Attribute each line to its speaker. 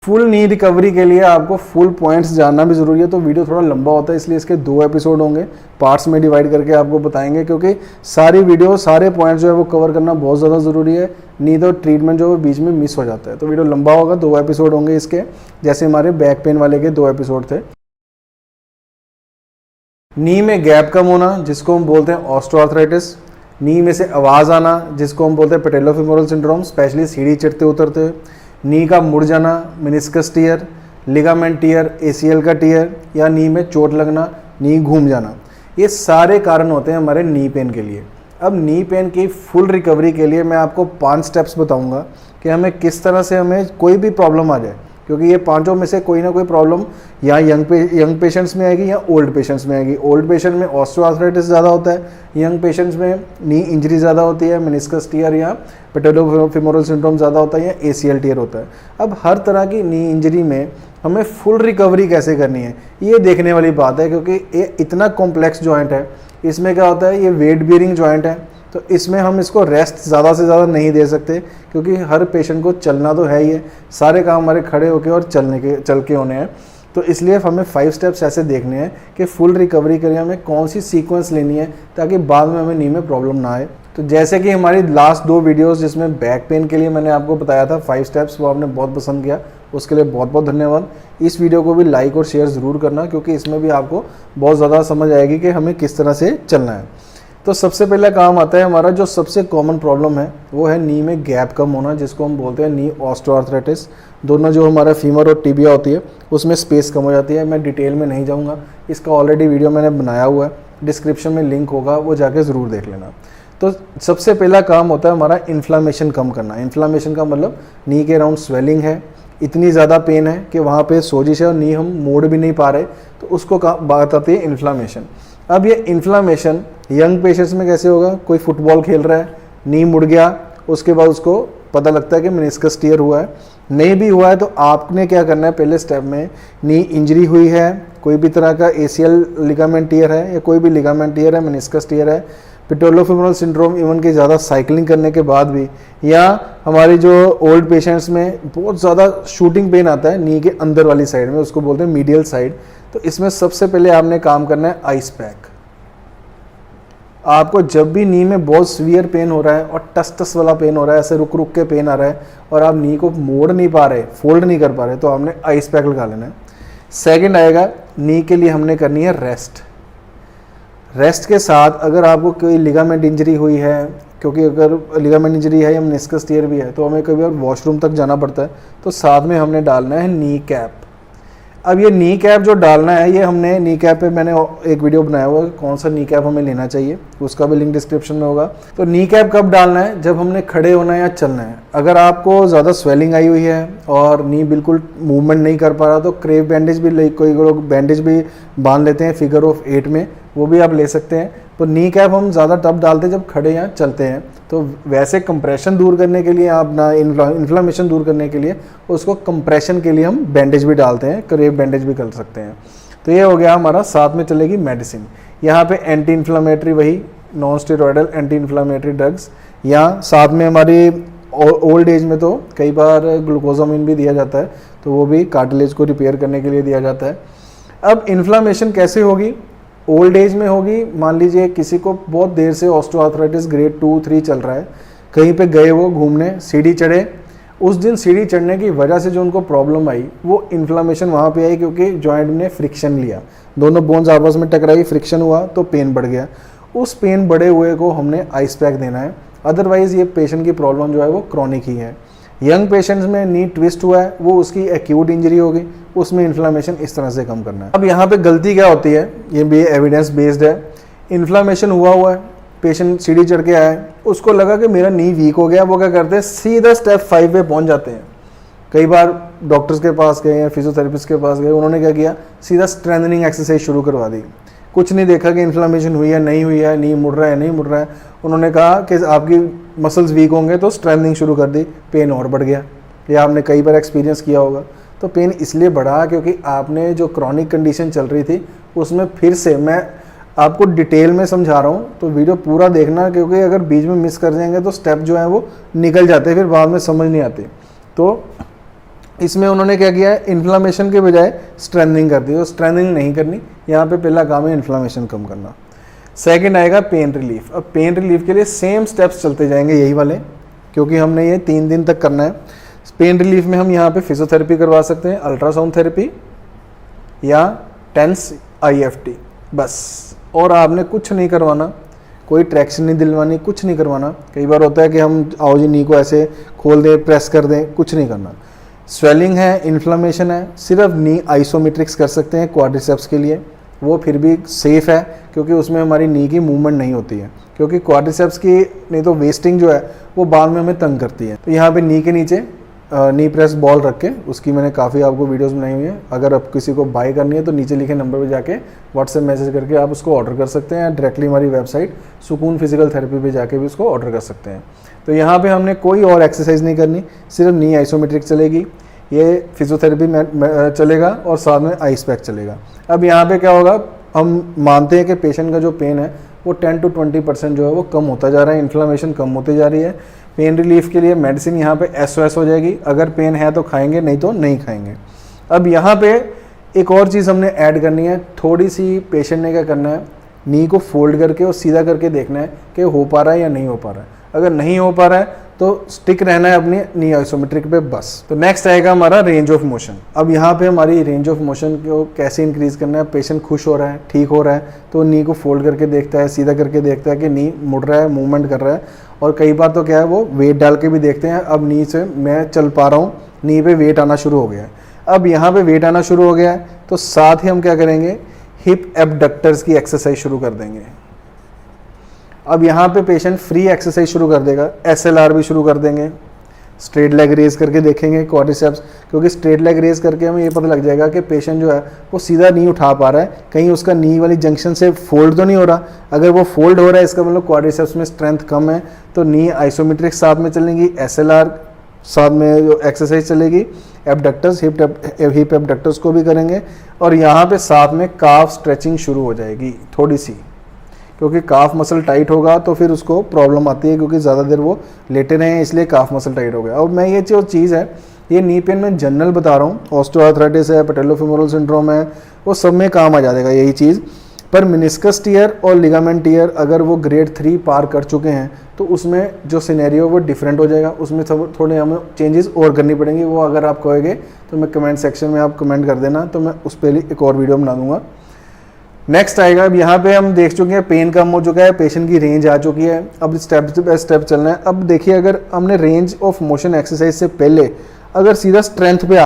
Speaker 1: Full नी recovery के लिए आपको फुल पॉइंट्स जानना भी ज़रूरी है, तो वीडियो थोड़ा लंबा होता है, इसलिए इसके 2 एपिसोड होंगे, पार्ट्स में डिवाइड करके आपको बताएंगे, क्योंकि सारी वीडियो सारे पॉइंट्स जो है वो कवर करना बहुत ज़्यादा ज़रूरी है। नी तो ट्रीटमेंट जो है बीच में मिस हो जाता है, तो वीडियो लंबा होगा, 2 एपिसोड होंगे इसके, जैसे हमारे बैक पेन वाले के 2 एपिसोड थे। नी में गैप कम होना जिसको हम बोलते हैं ऑस्टियोआर्थराइटिस, नी में से आवाज़ आना जिसको हम बोलते हैं पेटेलोफेमोरल सिंड्रोम, स्पेशली सीढ़ी चढ़ते उतरते हुए, नी का मुड़ जाना, meniscus tear, ligament tear, ACL का टियर, या नी में चोट लगना, नी घूम जाना, ये सारे कारण होते हैं हमारे नी पेन के लिए। अब नी पेन की फुल रिकवरी के लिए मैं आपको 5 स्टेप्स बताऊंगा कि हमें किस तरह से हमें कोई भी प्रॉब्लम आ जाए, क्योंकि ये पांचों में से कोई ना कोई प्रॉब्लम या यंग पेशेंट्स में आएगी या ओल्ड पेशेंट्स में आएगी। ओल्ड पेशेंट में ऑस्टियोआर्थराइटिस ज़्यादा होता है, यंग पेशेंट्स में नी इंजरी ज़्यादा होती है, मेनिस्कस टियर या पेटेलोफेमोरल सिंड्रोम ज़्यादा होता है, या एसीएल टियर होता है। अब हर तरह की नी इंजरी में हमें फुल रिकवरी कैसे करनी है, ये देखने वाली बात है, क्योंकि ये इतना कॉम्प्लेक्स जॉइंट है। इसमें क्या होता है, ये वेट बियरिंग जॉइंट है, तो इसमें हम इसको रेस्ट ज़्यादा से ज़्यादा नहीं दे सकते, क्योंकि हर पेशेंट को चलना तो है ही है, सारे काम हमारे खड़े होके और चल के होने हैं। तो इसलिए हमें 5 स्टेप्स ऐसे देखने हैं कि फुल रिकवरी के लिए हमें कौन सी सीक्वेंस लेनी है, ताकि बाद में हमें नी में प्रॉब्लम ना आए। तो जैसे कि हमारी लास्ट 2 वीडियोस जिसमें बैक पेन के लिए मैंने आपको बताया था 5 स्टेप्स, वो आपने बहुत पसंद किया, उसके लिए बहुत बहुत धन्यवाद। इस वीडियो को भी लाइक और शेयर ज़रूर करना, क्योंकि इसमें भी आपको बहुत ज़्यादा समझ आएगी कि हमें किस तरह से चलना है। तो सबसे पहला काम आता है हमारा, जो सबसे कॉमन प्रॉब्लम है वो है नी में गैप कम होना, जिसको हम बोलते हैं नी ऑस्टियोआर्थराइटिस। दोनों जो हमारा फीमर और टिबिया होती है उसमें स्पेस कम हो जाती है। मैं डिटेल में नहीं जाऊंगा, इसका ऑलरेडी वीडियो मैंने बनाया हुआ है, डिस्क्रिप्शन में लिंक होगा, वो जाके ज़रूर देख लेना। तो सबसे पहला काम होता है हमारा इन्फ्लामेशन कम करना। इन्फ्लामेशन का मतलब नी के अराउंड स्वेलिंग है, इतनी ज़्यादा पेन है कि वहाँ पे सोजिश है और नी हम मोड़ भी नहीं पा रहे, तो उसको बात आती है इन्फ्लामेशन। अब ये इन्फ्लामेशन यंग पेशेंट्स में कैसे होगा, कोई फुटबॉल खेल रहा है, नी मुड़ गया, उसके बाद उसको पता लगता है कि मेनिस्कस टियर हुआ है। नहीं भी हुआ है तो आपने क्या करना है, पहले स्टेप में नी इंजरी हुई है, कोई भी तरह का एसीएल लिगामेंट टियर है या कोई भी लिगामेंट टियर है, मेनिस्कस टियर है, पेटेलोफेमोरल सिंड्रोम, इवन कि ज़्यादा साइकिलिंग करने के बाद भी, या हमारी जो ओल्ड पेशेंट्स में बहुत ज़्यादा शूटिंग पेन आता है नी के अंदर वाली साइड में, उसको बोलते हैं मीडियल साइड। तो इसमें सबसे पहले आपने काम करना है आइस पैक। आपको जब भी नी में बहुत सीवियर पेन हो रहा है और टस वाला पेन हो रहा है, ऐसे रुक रुक के पेन आ रहा है और आप नी को मोड़ नहीं पा रहे, फोल्ड नहीं कर पा रहे, तो आपने आइस पैक लगा लेना है। सेकंड आएगा, नी के लिए हमने करनी है रेस्ट। रेस्ट के साथ अगर आपको कोई लिगामेंट इंजरी हुई है, क्योंकि अगर लिगामेंट इंजरी है या मेनिस्कस टियर भी है तो हमें कभी और वॉशरूम तक जाना पड़ता है, तो साथ में हमने डालना है नी कैप। अब ये नी कैप जो डालना है, ये हमने नी कैप पे मैंने एक वीडियो बनाया हुआ है, कौन सा नी कैप हमें लेना चाहिए, उसका भी लिंक डिस्क्रिप्शन में होगा। तो नी कैप कब डालना है, जब हमने खड़े होना है या चलना है। अगर आपको ज़्यादा स्वेलिंग आई हुई है और नी बिल्कुल मूवमेंट नहीं कर पा रहा, तो क्रेव बैंडेज भी, कोई लोग बैंडेज भी बांध लेते हैं फिगर ऑफ 8 में, वो भी आप ले सकते हैं। तो नी कैप हम ज़्यादा तब डालते हैं जब खड़े या चलते हैं। तो वैसे कंप्रेशन दूर करने के लिए, आप ना इन्फ्लामेशन दूर करने के लिए, उसको कंप्रेशन के लिए हम बैंडेज भी डालते हैं, क्रेव बैंडेज भी कर सकते हैं। तो ये हो गया हमारा। साथ में चलेगी मेडिसिन, यहाँ पे एंटी इन्फ्लामेटरी, वही non steroidal anti inflammatory drugs, या साथ में हमारी ओल्ड एज में तो कई बार ग्लूकोजामिन भी दिया जाता है, तो वो भी कार्टिलेज को रिपेयर करने के लिए दिया जाता है। अब इन्फ्लामेशन कैसे होगी, ओल्ड एज में होगी। मान लीजिए किसी को बहुत देर से ऑस्टियोआर्थराइटिस ग्रेड 2, 3 चल रहा है, कहीं पे गए वो घूमने, सीढ़ी चढ़े, उस दिन सीढ़ी चढ़ने की वजह से जो उनको प्रॉब्लम आई, वो इन्फ्लामेशन वहाँ पे आई, क्योंकि जॉइंट ने फ्रिक्शन लिया, दोनों बोन्स आपस में टकराई, फ्रिक्शन हुआ तो पेन बढ़ गया। उस पेन बढ़े हुए को हमने आइस पैक देना है, अदरवाइज़ ये पेशेंट की प्रॉब्लम जो है वो क्रॉनिक ही है। यंग पेशेंट्स में नी ट्विस्ट हुआ है, वो उसकी एक्यूट इंजरी होगी, उसमें इन्फ्लामेशन इस तरह से कम करना है। अब यहाँ पे गलती क्या होती है, ये भी एविडेंस बेस्ड है। इन्फ्लामेशन हुआ है, पेशेंट सीढ़ी चढ़ के आया है, उसको लगा कि मेरा नी वीक हो गया, वो क्या करते हैं, सीधा स्टेप 5 पे पहुँच जाते हैं। कई बार डॉक्टर्स के पास गए या फिजियोथेरेपिस्ट के पास गए, उन्होंने क्या किया, सीधा स्ट्रेंथनिंग एक्सरसाइज शुरू करवा दी। कुछ नहीं देखा कि इन्फ्लामेशन हुई है नहीं हुई है, नी मुड़ रहा है नहीं मुड़ रहा है, उन्होंने कहा कि आपकी मसल्स वीक होंगे, तो स्ट्रेंथनिंग शुरू कर दी, पेन और बढ़ गया। ये आपने कई बार एक्सपीरियंस किया होगा। तो पेन इसलिए बढ़ा क्योंकि आपने जो क्रॉनिक कंडीशन चल रही थी उसमें फिर से, मैं आपको डिटेल में समझा रहा हूँ, तो वीडियो पूरा देखना, क्योंकि अगर बीच में मिस कर जाएंगे तो स्टेप जो है वो निकल जाते हैं, फिर बाद में समझ नहीं आती। तो इसमें उन्होंने क्या किया है, इन्फ्लामेशन के बजाय स्ट्रेंथनिंग कर दी। तो स्ट्रेंथनिंग नहीं करनी, यहाँ पे पहला काम है इन्फ्लामेशन कम करना। सेकंड आएगा पेन रिलीफ। अब पेन रिलीफ के लिए सेम स्टेप्स चलते जाएंगे यही वाले, क्योंकि हमने ये 3 दिन तक करना है। पेन रिलीफ में हम यहाँ पे फिजियोथेरेपी करवा सकते हैं, अल्ट्रासाउंड थेरेपी या टेंस IFT, बस। और आपने कुछ नहीं करवाना, कोई ट्रैक्शन नहीं दिलवानी, कुछ नहीं करवाना। कई बार होता है कि हम आओ जी नी को ऐसे खोल दें, प्रेस कर दें, कुछ नहीं करना। स्वेलिंग है, इन्फ्लामेशन है, सिर्फ नी आइसोमेट्रिक्स कर सकते हैं क्वाड्रिसेप्स के लिए, वो फिर भी सेफ़ है क्योंकि उसमें हमारी नी की मूवमेंट नहीं होती है, क्योंकि क्वाड्रिसेप्स की नहीं तो वेस्टिंग जो है वो बाद में हमें तंग करती है। तो यहाँ पे नी के नीचे नी प्रेस बॉल रख के, उसकी मैंने काफ़ी आपको वीडियोस बनाई हुई हैं। अगर आप किसी को बाय करनी है तो नीचे लिखे नंबर पे जाके व्हाट्सएप मैसेज करके आप उसको ऑर्डर कर सकते हैं, या डायरेक्टली हमारी वेबसाइट सुकून फिजिकल थेरेपी पे जाके भी उसको ऑर्डर कर सकते हैं। तो यहाँ पे हमने कोई और एक्सरसाइज नहीं करनी, सिर्फ नी आइसोमेट्रिक चलेगी, ये फिजियोथेरेपी में चलेगा और साथ में आइस पैक चलेगा। अब यहाँ पे क्या होगा, हम मानते हैं कि पेशेंट का जो पेन है वो 10 to 20% जो है वो कम होता जा रहा है, इन्फ्लामेशन कम होती जा रही है। पेन रिलीफ के लिए मेडिसिन यहाँ पे SOS हो जाएगी, अगर पेन है तो खाएंगे, नहीं तो नहीं खाएंगे। अब यहाँ पे एक और चीज़ हमने ऐड करनी है, थोड़ी सी पेशेंट ने क्या करना है, नी को फोल्ड करके और सीधा करके देखना है कि हो पा रहा है या नहीं हो पा रहा है। अगर नहीं हो पा रहा है तो स्टिक रहना है अपनी नी आइसोमेट्रिक पे, बस। तो नेक्स्ट आएगा हमारा रेंज ऑफ मोशन। अब यहाँ पे हमारी रेंज ऑफ मोशन को कैसे इंक्रीज करना है, पेशेंट खुश हो रहा है, ठीक हो रहा है, तो नी को फोल्ड करके देखता है, सीधा करके देखता है कि नी मुड़ रहा है, मूवमेंट कर रहा है। और कई बार तो क्या है, वो वेट डाल के भी देखते हैं, अब नी से मैं चल पा रहा हूँ, नी पे वेट आना शुरू हो गया है। अब यहाँ पे वेट आना शुरू हो गया है तो साथ ही हम क्या करेंगे, हिप एबडक्टर्स की एक्सरसाइज शुरू कर देंगे। अब यहाँ पे पेशेंट फ्री एक्सरसाइज शुरू कर देगा, SLR भी शुरू कर देंगे, स्ट्रेट लेग रेज करके देखेंगे क्वाड्रिसेप्स, क्योंकि स्ट्रेट लेग रेज करके हमें ये पता लग जाएगा कि पेशेंट जो है वो सीधा नी उठा पा रहा है, कहीं उसका नी वाली जंक्शन से फोल्ड तो नहीं हो रहा। अगर वो फोल्ड हो रहा है इसका मतलब क्वाड्रिसेप्स में स्ट्रेंथ कम है। तो नी आइसोमेट्रिक साथ में चलेंगी, SLR साथ में जो एक्सरसाइज चलेगी, एबडक्टर्स हिप एबडक्टर्स को भी करेंगे, और यहाँ पे साथ में काफ स्ट्रेचिंग शुरू हो जाएगी थोड़ी सी, क्योंकि काफ मसल टाइट होगा तो फिर उसको प्रॉब्लम आती है, क्योंकि ज़्यादा देर वो लेटे रहे हैं इसलिए काफ मसल टाइट हो गया। और मैं ये जो चीज़ है, ये नी पेन में जनरल बता रहा हूँ, ऑस्टियोआर्थराइटिस है, पैटेलोफेमोरल सिंड्रोम है, वो सब में काम आ जाएगा यही चीज़। पर मेनिस्कस टियर और लिगामेंट टियर अगर वो ग्रेड 3 पार कर चुके हैं तो उसमें जो सिनेरियो वो डिफरेंट हो जाएगा, उसमें थोड़े हमें चेंजेस और करनी पड़ेंगी। वो अगर आप कहोगे तो मैं कमेंट सेक्शन में आप कमेंट कर देना, तो मैं उस पर एक और वीडियो बना दूंगा। नेक्स्ट आएगा, अब यहाँ पे हम देख चुके हैं पेन कम हो चुका है, पेशेंट की रेंज आ चुकी है, अब स्टेप बाय स्टेप चलना है। अब देखिए, अगर हमने रेंज ऑफ मोशन एक्सरसाइज से पहले अगर सीधा स्ट्रेंथ पे